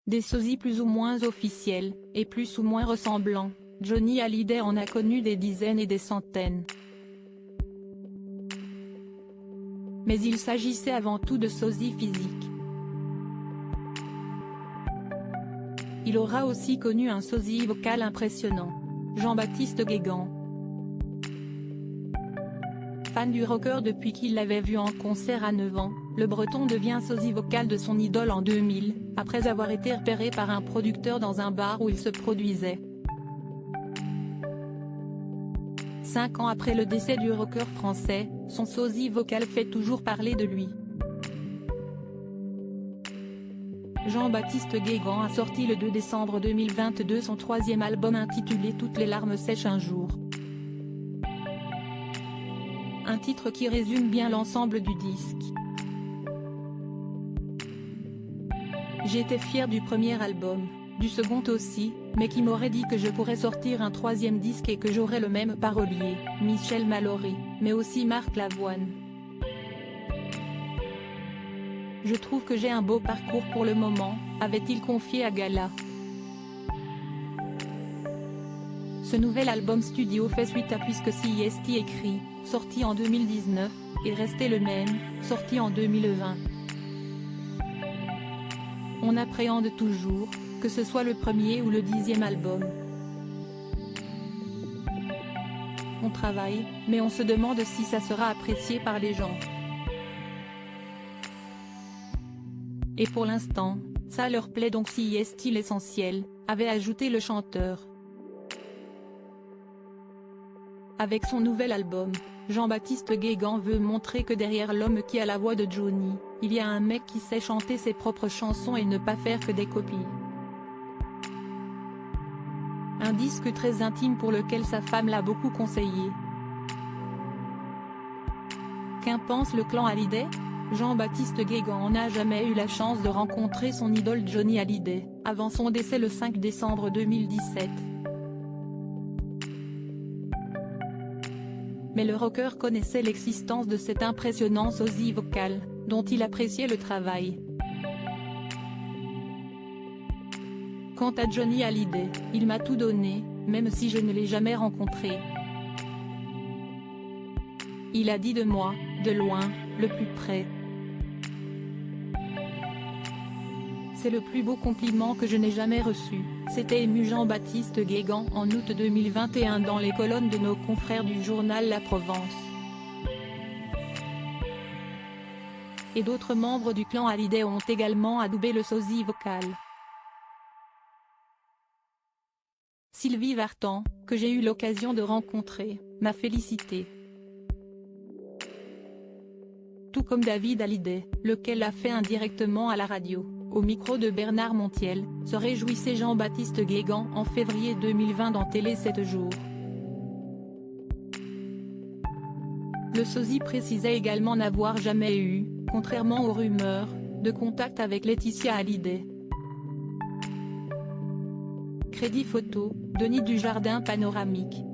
Des sosies plus ou moins officiels, et plus ou moins ressemblants, Johnny Hallyday en a connu des dizaines et des centaines. Mais il s'agissait avant tout de sosies physiques. Il aura aussi connu un sosie vocal impressionnant. Jean-Baptiste Guégan. Fan du rocker depuis qu'il l'avait vu en concert à 9 ans, le Breton devient sosie vocal de son idole en 2000, après avoir été repéré par un producteur dans un bar où il se produisait. 5 ans après le décès du rocker français, son sosie vocal fait toujours parler de lui. Jean-Baptiste Guégan a sorti le 2 décembre 2022 son 3e album intitulé Toutes les larmes sèchent un jour. Un titre qui résume bien l'ensemble du disque. J'étais fier du premier album, du second aussi, mais qui m'aurait dit que je pourrais sortir un 3e disque et que j'aurais le même parolier, Michel Mallory, mais aussi Marc Lavoine. Je trouve que j'ai un beau parcours pour le moment, avait-il confié à Gala. Ce nouvel album studio fait suite à Puisque CIST écrit, sorti en 2019, est resté le même, sorti en 2020. On appréhende toujours, que ce soit le premier ou le 10e album. On travaille, mais on se demande si ça sera apprécié par les gens. Et pour l'instant, ça leur plaît donc CIST l'essentiel, avait ajouté le chanteur. Avec son nouvel album, Jean-Baptiste Guégan veut montrer que derrière l'homme qui a la voix de Johnny, il y a un mec qui sait chanter ses propres chansons et ne pas faire que des copies. Un disque très intime pour lequel sa femme l'a beaucoup conseillé. Qu'en pense le clan Hallyday ? Jean-Baptiste Guégan n'a jamais eu la chance de rencontrer son idole Johnny Hallyday, avant son décès le 5 décembre 2017. Mais le rocker connaissait l'existence de cet impressionnant sosie vocal, dont il appréciait le travail. Quant à Johnny Hallyday, il m'a tout donné, même si je ne l'ai jamais rencontré. Il a dit de moi, de loin, le plus près. C'est le plus beau compliment que je n'ai jamais reçu, s'était ému Jean-Baptiste Guégan en août 2021 dans les colonnes de nos confrères du journal La Provence. Et d'autres membres du clan Hallyday ont également adoubé le sosie vocal. Sylvie Vartan, que j'ai eu l'occasion de rencontrer, m'a félicité. Tout comme David Hallyday, lequel a fait indirectement à la radio, au micro de Bernard Montiel, se réjouissait Jean-Baptiste Guégan en février 2020 dans Télé 7 jours. Le sosie précisait également n'avoir jamais eu, contrairement aux rumeurs, de contact avec Laetitia Hallyday. Crédit photo, Denis Dujardin panoramique.